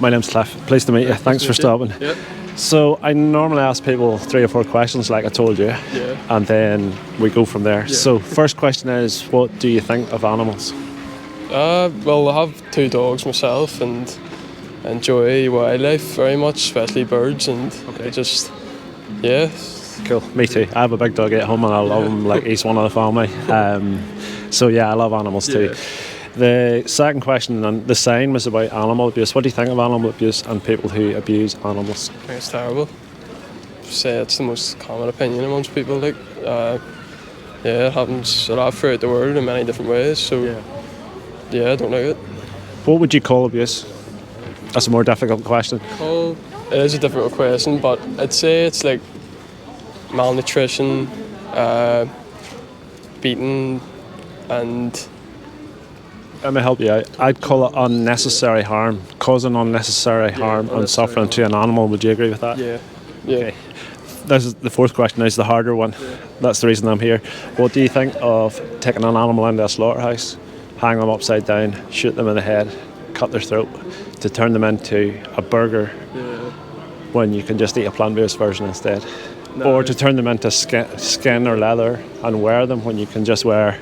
My name's Cliff. Pleased to meet you. Thanks for stopping. Yeah. So I normally ask people 3 or 4 questions like I told you, and then we go from there. Yeah. So first question is, what do you think of animals? Well, I have 2 dogs myself and enjoy wildlife very much, especially birds, and I just, Cool. Me too. I have a big dog at home and I love him like he's one of the family. So yeah, I love animals too. The second question, and the sign, was about animal abuse. What do you think of animal abuse and people who abuse animals? I think it's terrible. Say it's the most common opinion amongst people. Like, it happens a lot throughout the world in many different ways. So, I don't like it. What would you call abuse? That's a more difficult question. Well, it is a difficult question, but I'd say it's like malnutrition, beating, and let me help you out. I'd call it unnecessary harm, causing unnecessary harm and suffering to an animal. Would you agree with that? Yeah. Okay. This is the fourth question. Is the harder one. That's the reason I'm here. What do you think of taking an animal into a slaughterhouse, hang them upside down, shoot them in the head, cut their throat, to turn them into a burger when you can just eat a plant-based version instead? No. Or to turn them into skin or leather and wear them when you can just wear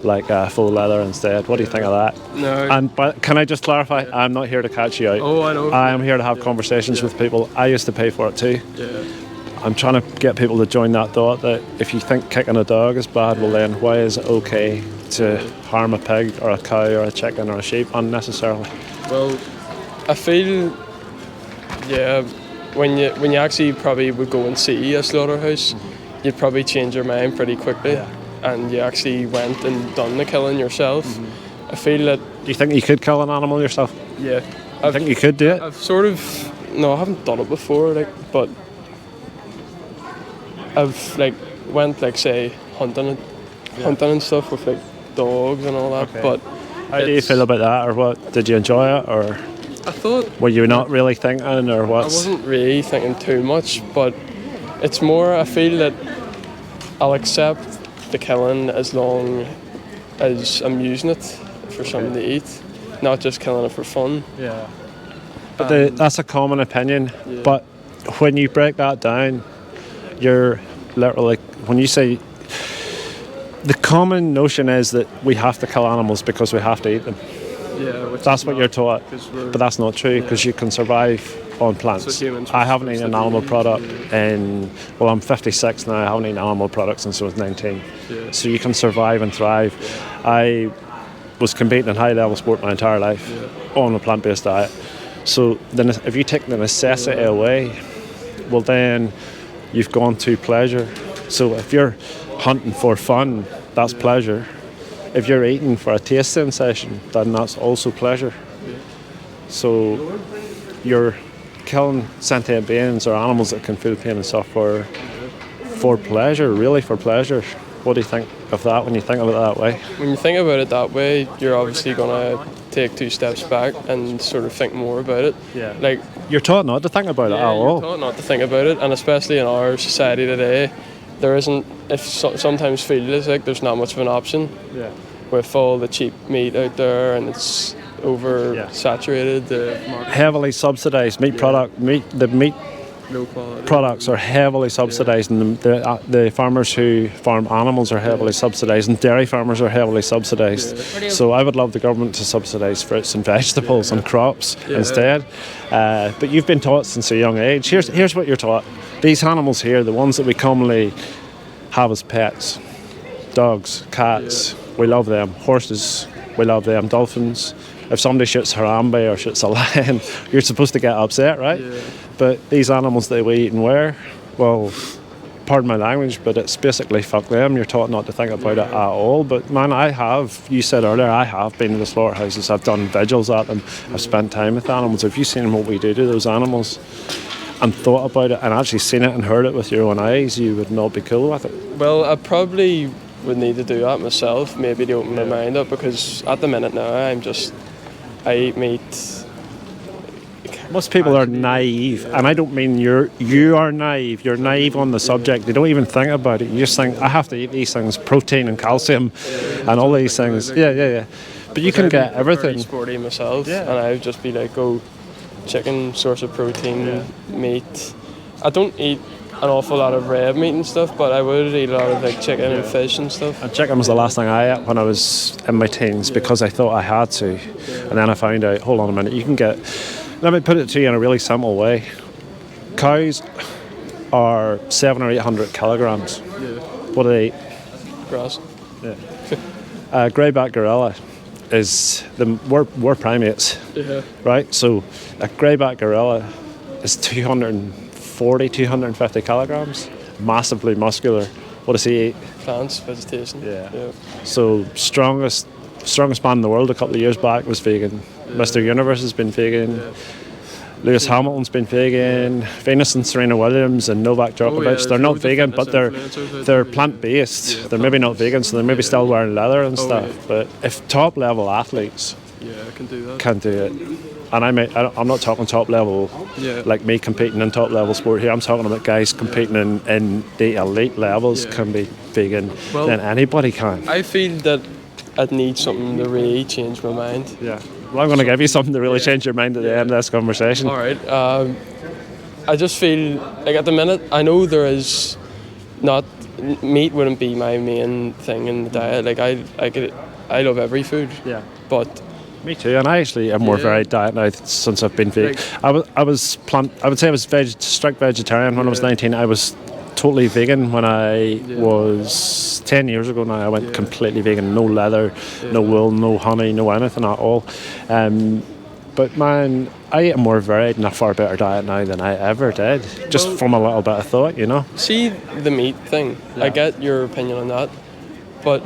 like full leather instead? What do you think of that? No. But can I just clarify? I'm not here to catch you out. Oh, I know. I am here to have conversations with people. I used to pay for it too. I'm trying to get people to join that thought that if you think kicking a dog is bad, well then why is it okay to harm a pig or a cow or a chicken or a sheep unnecessarily? Well, I feel, when you actually probably would go and see a slaughterhouse, you'd probably change your mind pretty quickly, and you actually went and done the killing yourself. I feel that... Do you think you could kill an animal yourself? Yeah. I think you could do it? I've sort of... No, I haven't done it before, but I've, went, say, hunting and stuff with, dogs and all that, but... How do you feel about that, or what? Did you enjoy it, or... I thought... Were you not really thinking, or what? I wasn't really thinking too much, but it's more, I feel that I'll accept the killing as long as I'm using it for something to eat, not just killing it for fun. Yeah. But that's a common opinion, but when you break that down, you're literally, when you say, the common notion is that we have to kill animals because we have to eat them. That's what you're taught, but that's not true, because you can survive on plants. I haven't eaten an animal product I'm 56 now. I haven't eaten animal products since I was 19. So you can survive and thrive. I was competing in high level sport my entire life on a plant-based diet. So then if you take the necessity away, well then you've gone to pleasure. So if you're hunting for fun, that's pleasure. If you're eating for a taste sensation, then that's also pleasure. So you're killing sentient beings or animals that can feel pain and suffer for pleasure, really for pleasure. What do you think of that when you think of it that way? When you think about it that way, you're obviously going to take 2 steps back and sort of think more about it. Like, you're taught not to think about it at all. You're taught not to think about it, and especially in our society today, there isn't, sometimes feels like there's not much of an option with all the cheap meat out there, and it's oversaturated. The market. Heavily subsidised meat low quality products are heavily subsidised, and the farmers who farm animals are heavily subsidised, and dairy farmers are heavily subsidised. So I would love the government to subsidise fruits and vegetables and crops instead. But you've been taught since a young age. Here's what you're taught. These animals here, the ones that we commonly have as pets, dogs, cats, we love them. Horses, we love them. Dolphins. If somebody shoots Harambe or shoots a lion, you're supposed to get upset, right? But these animals that we eat and wear, well, pardon my language, but it's basically fuck them. You're taught not to think about it at all. But man, you said earlier, I have been to the slaughterhouses. I've done vigils at them. I've spent time with animals. If you've seen what we do to those animals and thought about it and actually seen it and heard it with your own eyes, you would not be cool with it. Well, I probably would need to do that myself, maybe to open my mind up, because at the minute now, I eat meat. Most people are naive, and I don't mean you are naive. You're naive on the subject. You don't even think about it. You just think, I have to eat these things, protein and calcium, and all these things. But you can get everything. I'm very sporty myself, and I would just be like, chicken, source of protein, meat. I don't eat an awful lot of red meat and stuff, but I would eat a lot of like chicken and fish and stuff. And chicken was the last thing I ate when I was in my teens because I thought I had to. And then I found out, hold on a minute, you can get... Let me put it to you in a really simple way. Cows are 700 or 800 kilograms. What do they eat? Grass. Greyback gorilla is... We're primates, right? So a greyback gorilla is 240, 250 kilograms. Massively muscular. What does he eat? Plants, vegetation. Yeah. So strongest man in the world a couple of years back was vegan. Mr. Universe has been vegan. Lewis Hamilton's been vegan. Venus and Serena Williams and Novak Djokovic. They're not vegan, but they're plant-based. They're maybe not vegan, so they're maybe still wearing leather and stuff. But if top-level athletes can do that. Can't do it. And I'm not talking top level, like me competing in top level sport here. I'm talking about guys competing in the elite levels can be vegan. Well, then anybody can. I feel that I'd need something to really change my mind. Yeah. Well, I'm going to give you something to really change your mind at the end of this conversation. All right. I just feel like at the minute, I know there is not... Meat wouldn't be my main thing in the diet. Like I love every food. Yeah. But... Me too, and I actually am more varied diet now since I've been vegan. I would say I was strict vegetarian when I was 19. I was totally vegan when I was 10 years ago now. I went completely vegan, no leather, no wool, no honey, no anything at all. But man, I eat a more varied and a far better diet now than I ever did, just from a little bit of thought, you know. See the meat thing, I get your opinion on that, but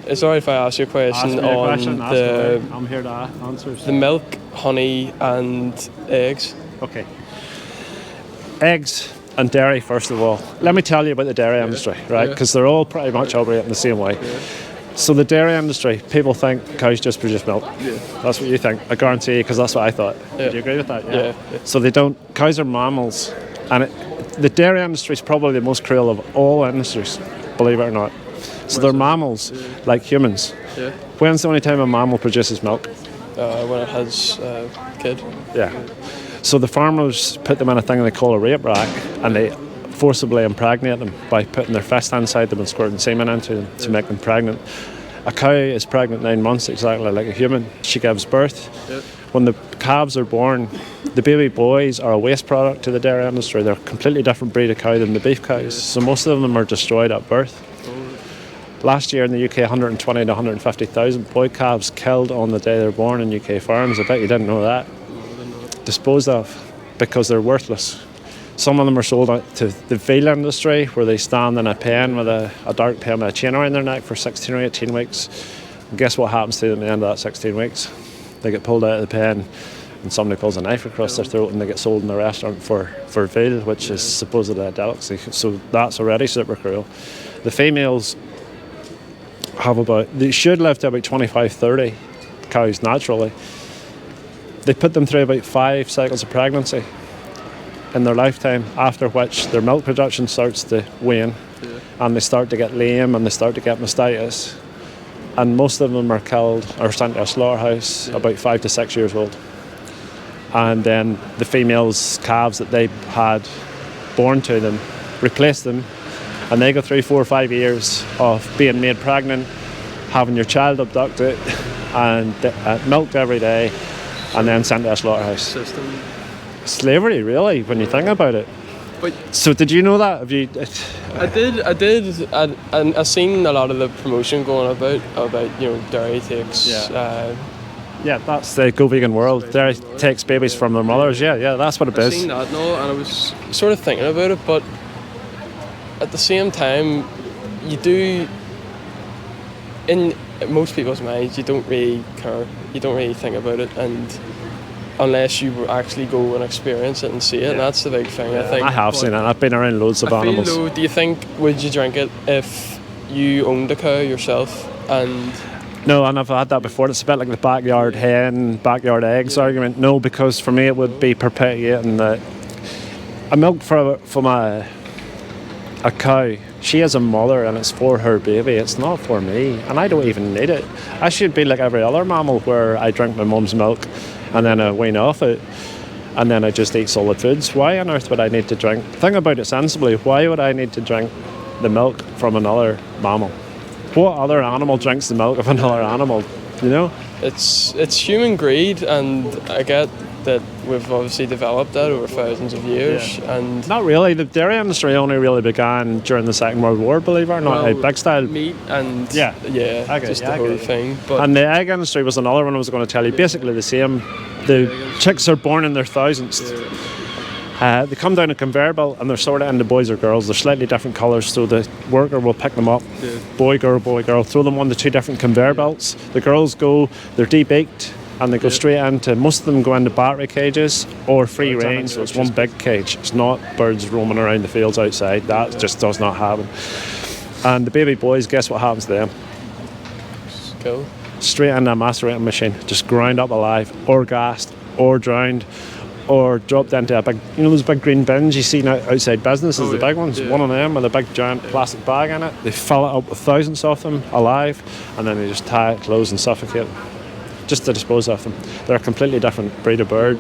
it's alright if I ask you a question I'm here to answer. The milk, honey and eggs. Okay. Eggs and dairy, first of all. Let me tell you about the dairy industry, right? Because they're all pretty much operating the same way. So the dairy industry, people think cows just produce milk. That's what you think. I guarantee you, because that's what I thought. Do you agree with that? Yeah. So they don't. Cows are mammals. And the dairy industry is probably the most cruel of all industries, believe it or not. So they're mammals, like humans. When's the only time a mammal produces milk? When it has a kid. Yeah. So the farmers put them in a thing they call a rape rack, and they forcibly impregnate them by putting their fist inside them and squirting semen into them to make them pregnant. A cow is pregnant 9 months, exactly like a human. She gives birth. When the calves are born, the baby boys are a waste product to the dairy industry. They're a completely different breed of cow than the beef cows. So most of them are destroyed at birth. Last year in the UK, 120 to 150,000 boy calves killed on the day they're born in UK farms. I bet you didn't know that. Disposed of because they're worthless. Some of them are sold out to the veal industry, where they stand in a pen with a dark pen with a chain around their neck for 16 or 18 weeks. And guess what happens to them at the end of that 16 weeks? They get pulled out of the pen and somebody pulls a knife across their throat and they get sold in the restaurant for veal, which is supposedly a delicacy. So that's already super cruel. The females they should live to about 25, 30 cows naturally. They put them through about 5 cycles of pregnancy in their lifetime, after which their milk production starts to wane and they start to get lame and they start to get mastitis, and most of them are killed or sent to a slaughterhouse about 5 to 6 years old. And then the females' calves that they had born to them replace them, and they go through 4 or 5 years of being made pregnant, having your child abducted and milked every day, and then sent to a slaughterhouse. Slavery, really, when you think about it. But so did you know that? Have you? I did. And I've seen a lot of the promotion going about dairy takes. Yeah, that's the Go Vegan world. Dairy takes babies from their mothers. Yeah, that's what it is. I've seen that, and I was sort of thinking about it, but at the same time, you do. In most people's minds, you don't really care. You don't really think about it, and unless you actually go and experience it and see it, and that's the big thing. I think I have seen it. I've been around loads of animals. Do you think would you drink it if you owned a cow yourself? And no, and I've had that before. It's a bit like the backyard hen, backyard eggs argument. No, because for me it would be perpetuating the a milk from a cow. She is a mother and it's for her baby. It's not for me, and I don't even need it. I should be like every other mammal, where I drink my mum's milk and then I wean off it. and then I just eat solid foods. Why on earth would I need to drink? Think about it sensibly. Why would I need to drink the milk from another mammal? What other animal drinks the milk of another animal? You know? It's human greed, and I get that we've obviously developed that over thousands of years. And not really. The dairy industry only really began during the Second World War, believe it or not. well, Big style. meat and Okay, just the whole thing. But And the egg industry was another one I was going to tell you. Basically the same. The chicks are born in their thousandths. They come down a conveyor belt and they're sorted into boys or girls. They're slightly different colours, so the worker will pick them up. Boy, girl, throw them onto 2 different conveyor belts. The girls go, they're de-baked, and they go straight into, most of them go into battery cages or free range, so it's one big cage. It's not birds roaming around the fields outside. That just does not happen. And the baby boys, guess what happens to them? Go. Straight into a macerating machine, just ground up alive, or gassed, or drowned, or dropped into a big, those big green bins you see now outside businesses, the big ones, one of them with a big giant plastic bag in it. They fill it up with thousands of them alive, and then they just tie it closed and suffocate them, just to dispose of them. They're a completely different breed of bird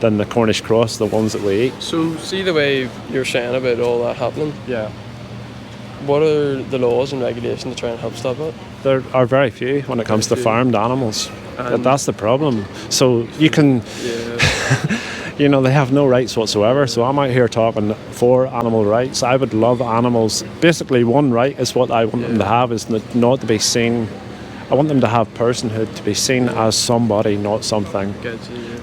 than the Cornish cross, the ones that we eat. So see the way you're saying about all that happening? Yeah. What are the laws and regulations to try and help stop it? There are very few when it comes to farmed animals. That's the problem. So you can... they have no rights whatsoever. So I'm out here talking for animal rights. I would love animals. Basically, one right is what I want them to have, is not to be seen. I want them to have personhood, to be seen as somebody, not something.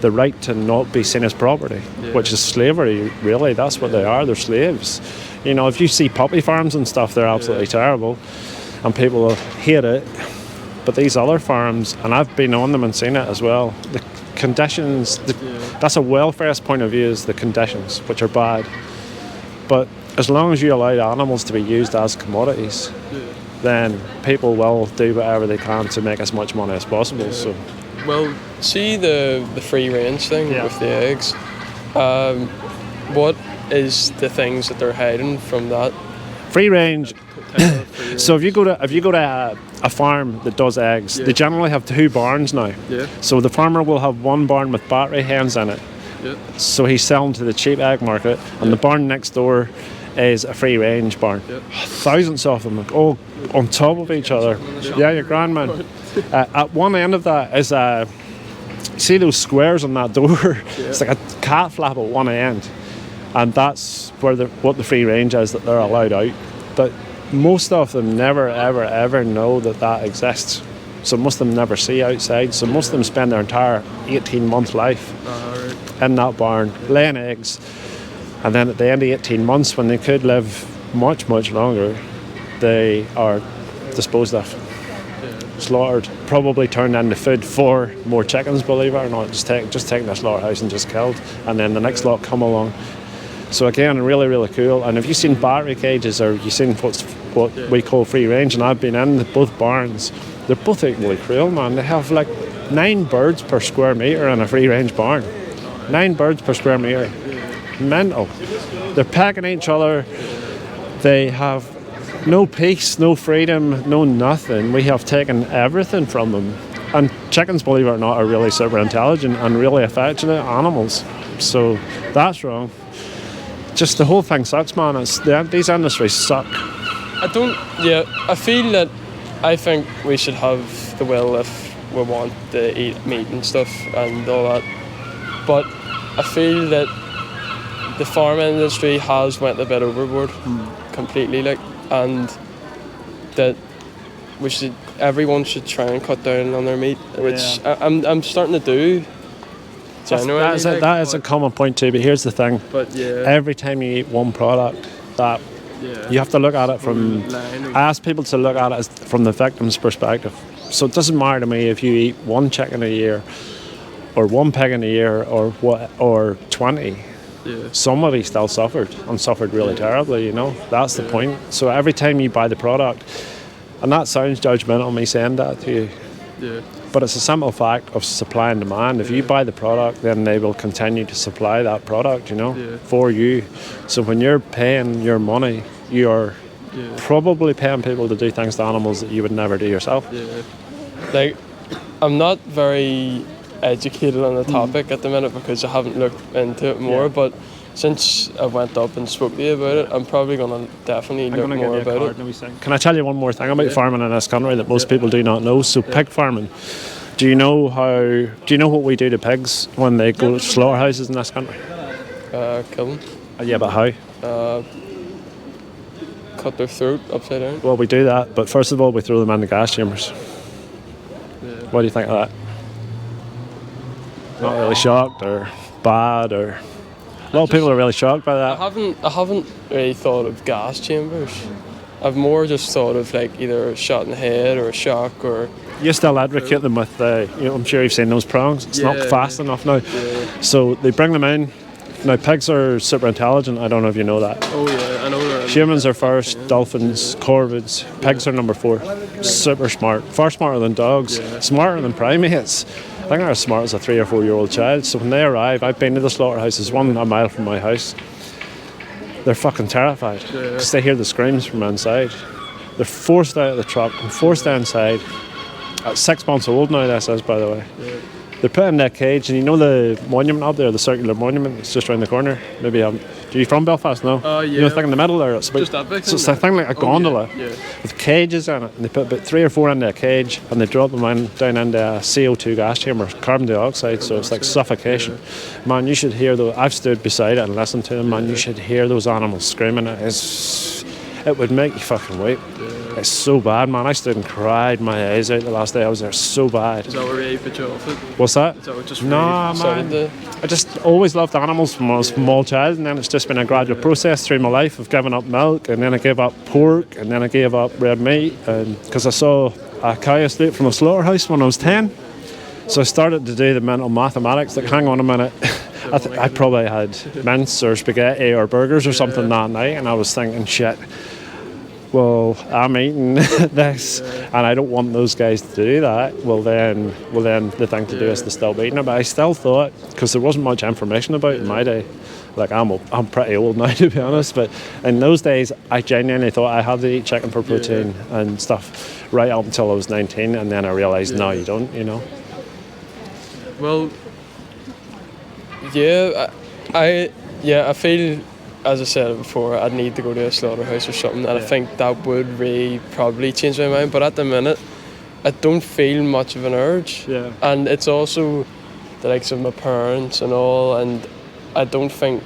The right to not be seen as property, which is slavery, really. That's what they are. They're slaves. If you see puppy farms and stuff, they're absolutely terrible, and people will hate it. But these other farms, and I've been on them and seen it as well, the conditions, that's a welfarist point of view, is the conditions, which are bad. But as long as you allow animals to be used as commodities, then people will do whatever they can to make as much money as possible. So, well, see the free range thing with the eggs. What is the things that they're hiding from that? Free range. So if you go to a farm that does eggs, they generally have 2 barns now. So the farmer will have one barn with battery hens in it. So he's selling to the cheap egg market, and the barn next door is a free range barn. Thousands of them, all on top of each other. Yeah, your grandman. At one end of that is see those squares on that door? It's like a cat flap at one end, and that's where what the free range is that they're allowed out. But most of them never ever know that exists. So most of them never see outside. So most of them spend their entire 18-month life in that barn laying eggs, and then at the end of 18 months, when they could live much longer, they are disposed of, slaughtered, probably turned into food for more chickens, believe it or not. Just taken the slaughterhouse and just killed, and then the next lot come along. So again, really cool. And if you've seen battery cages, or you've seen what we call free range, and I've been in both barns, they're both equally cruel, man. They have like 9 birds per square metre in a free range barn. 9 birds per square metre. Mental. They're pecking each other. They have no peace, no freedom, no nothing. We have taken everything from them. And chickens, believe it or not, are really super intelligent and really affectionate animals. So that's wrong. Just the whole thing sucks, man. These industries suck. I think we should have the will if we want to eat meat and stuff and all that. But I feel that the farm industry has went a bit overboard completely, and that everyone should try and cut down on their meat, which I'm starting to do. That is a common point too, but here's the thing. Every time you eat one product, you have to look at it from... I ask people to look at it from the victim's perspective. So it doesn't matter to me if you eat 1 chicken a year, or 1 pig in a year, or 20. Somebody still suffered, and suffered really terribly, That's the point. So every time you buy the product, and that sounds judgmental, me saying that to you, but it's a simple fact of supply and demand. If you buy the product, then they will continue to supply that product, for you. So when you're paying your money, you're probably paying people to do things to animals that you would never do yourself. Like, I'm not very educated on the topic at the minute because I haven't looked into it more. But since I went up and spoke to you about it, I'm probably going to definitely look more about it. Can I tell you one more thing about farming in this country that most people do not know? So pig farming. Do you know what we do to pigs when they go to slaughterhouses in this country? Kill them. Yeah, but how? Cut their throat upside down. Well, we do that, but first of all, we throw them in the gas chambers. What do you think of that? Not really shocked or bad, or a lot of people are really shocked by that. I haven't really thought of gas chambers. I've more just thought of like either a shot in the head or a shock or. You still advocate them with I'm sure you've seen those prongs. It's not fast enough now. So they bring them in. Now pigs are super intelligent. I don't know if you know that. Oh yeah, I know. Humans are first, dolphins, corvids. Pigs are number 4. Super smart, far smarter than dogs, smarter than primates. I think they're as smart as a 3 or 4 year old child. So when they arrive, I've been to the slaughterhouses, one a mile from my house. They're fucking terrified because they hear the screams from inside. They're forced out of the truck and forced inside. At 6 months old now, this is, by the way. They're put in that cage, and you know the monument up there, the circular monument, it's just around the corner. Maybe you haven't. Are you from Belfast? No? Yeah. You know the thing in the middle there? It's about, just that big. so it's a thing like a gondola with cages in it, and they put about 3 or 4 into a cage, and they drop them down into a CO2 gas chamber, carbon dioxide, so it's like suffocation. Man, you should hear those. I've stood beside it and listened to them, man, you should hear those animals screaming. It would make you fucking weep. It's so bad, man. I stood and cried my eyes out the last day I was there. So bad. Is that what really put you off it? What's that? Is that what just nah, man. I just always loved animals from when I was a small child, and then it's just been a gradual process through my life of giving up milk, and then I gave up pork, and then I gave up red meat, and because I saw a cow escape from a slaughterhouse when I was 10. So I started to do the mental mathematics, like hang on a minute. I probably had mince or spaghetti or burgers or something that night, and I was thinking, shit, well, I'm eating this, and I don't want those guys to do that. Well, then the thing to do is to stop eating it. But I still thought, because there wasn't much information about it in my day, like I'm pretty old now to be honest, but in those days I genuinely thought I had to eat chicken for protein and stuff right up until I was 19, and then I realised no, you don't, you know. Well, I feel, as I said before, I'd need to go to a slaughterhouse or something, and I think that would really probably change my mind. But at the minute, I don't feel much of an urge. Yeah. And it's also the likes of my parents and all, and I don't think,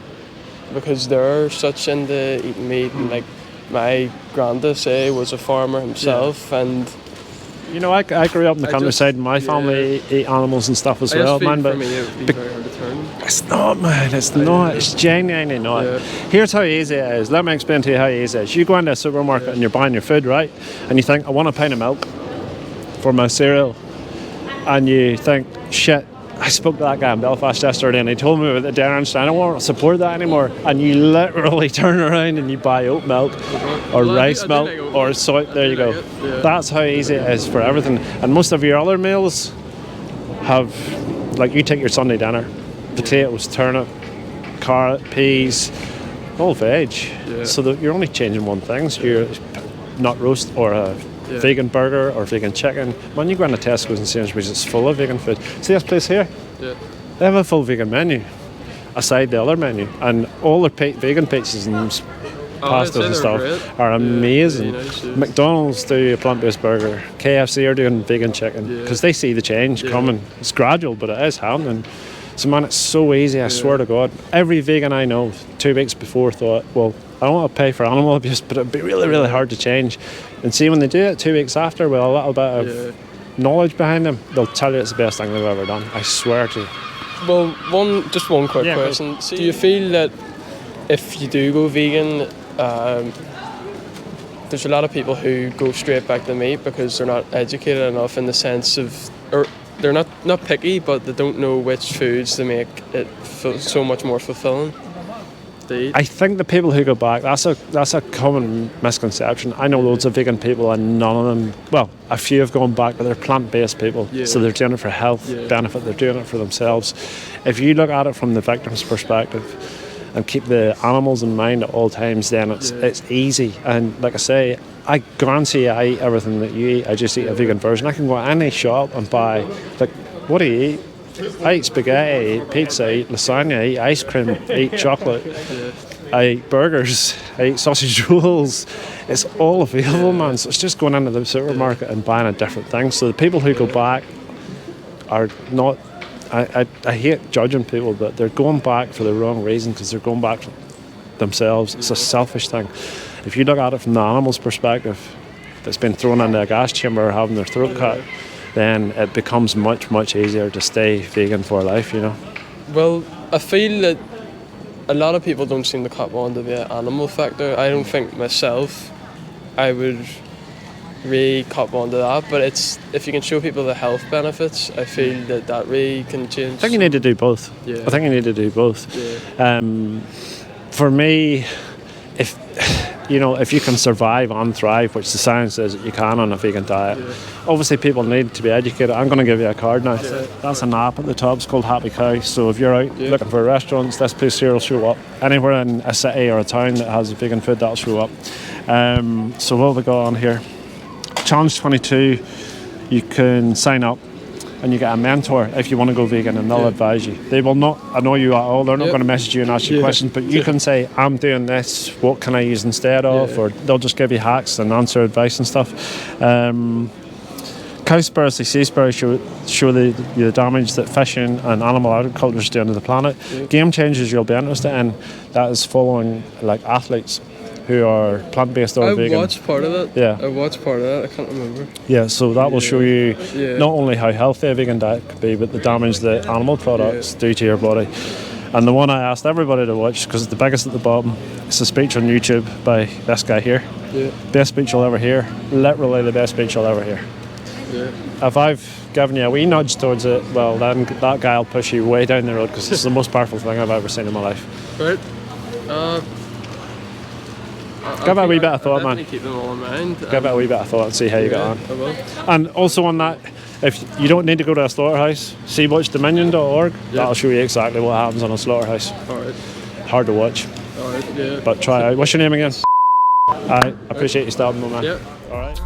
because they're such into eating meat, and like my granddad, say, was a farmer himself, and you know, I grew up in the countryside, and my family ate animals and stuff as well, man. But for me, it would be very hard to turn. It's not, man. It's not. It's genuinely not. Yeah. Here's how easy it is. Let me explain to you how easy it is. You go into a supermarket and you're buying your food, right? And you think, I want a pint of milk for my cereal. And you think, shit, I spoke to that guy in Belfast yesterday and he told me about the dairy industry. I don't want to support that anymore. And you literally turn around and you buy oat milk or rice milk or soy. There you go. That's how easy it is for everything. And most of your other meals have, like, you take your Sunday dinner, potatoes, turnip, carrot, peas, all veg. So that you're only changing one thing. So you're nut roast or a vegan burger or vegan chicken. When you go into Tesco's and Sainsbury's, it's full of vegan food. See this place here? Yeah. They have a full vegan menu aside the other menu, and all their vegan pizzas and pastas and stuff are amazing. Nice, McDonald's do a plant-based burger. KFC are doing vegan chicken because they see the change coming. It's gradual, but it is happening. So man, it's so easy, I swear to God. Every vegan I know 2 weeks before thought, well, I don't want to pay for animal abuse, but it'd be really, really hard to change. And see, when they do it 2 weeks after with a little bit of knowledge behind them, they'll tell you it's the best thing they've ever done. I swear to you. Well, one quick question. Do you feel that if you do go vegan, there's a lot of people who go straight back to meat because they're not educated enough in the sense of, or they're not picky, but they don't know which foods to make it so much more fulfilling? I think the people who go back, that's a common misconception. I know loads of vegan people and none of them, well, a few have gone back, but they're plant-based people. So they're doing it for health benefit, they're doing it for themselves. If you look at it from the victim's perspective and keep the animals in mind at all times, then it's easy. And like I say, I guarantee I eat everything that you eat. I just eat a vegan version. I can go to any shop and buy, like, what do you eat? I eat spaghetti, I eat pizza, I eat lasagna, I eat ice cream, I eat chocolate, I eat burgers, I eat sausage rolls. It's all available, man. So it's just going into the supermarket and buying a different thing. So the people who go back are not. I hate judging people, but they're going back for the wrong reason, because they're going back for themselves. It's a selfish thing. If you look at it from the animal's perspective, that's been thrown into a gas chamber or having their throat cut, then it becomes much, much easier to stay vegan for life, you know. Well, I feel that a lot of people don't seem to cop on to the animal factor. I don't think myself I would really cop on to that, but it's, if you can show people the health benefits, I feel that really can change. I think you need to do both. Yeah. I think you need to do both. Yeah. For me, if you can survive and thrive, which the science says that you can on a vegan diet, obviously people need to be educated. I'm going to give you a card now. That's an app at the top. It's called Happy Cow. So if you're out looking for restaurants, this place here will show up. Anywhere in a city or a town that has vegan food, that'll show up. So what have we got on here? Challenge 22, you can sign up and you get a mentor if you want to go vegan, and they'll advise you. They will not annoy you at all. They're not going to message you and ask you questions, but you can say, I'm doing this, what can I use instead of? Or they'll just give you hacks and answer advice and stuff. Cowspiracy, seaspiracy show the damage that fishing and animal agriculture is doing to the planet. Game changers you'll be interested in, that is following like athletes who are plant-based or vegan. I watched part of it. Yeah. I watched part of that. I can't remember. Yeah, so that will show you not only how healthy a vegan diet could be, but the damage that animal products do to your body. And the one I asked everybody to watch, because it's the biggest at the bottom, it's a speech on YouTube by this guy here. Yeah. Best speech you'll ever hear. Literally the best speech you'll ever hear. Yeah. If I've given you a wee nudge towards it, well, then that guy will push you way down the road, because it's the most powerful thing I've ever seen in my life. Right. Give it a wee bit of thought, man. Keep them all in mind. Give it a wee bit of thought and see how you get on. I will. And also on that, if you don't need to go to a slaughterhouse, seawatchdominion.org, that'll show you exactly what happens on a slaughterhouse. Alright. Hard to watch. Alright, yeah. But try out. What's your name again? I appreciate you stopping, my man. Yep. Alright.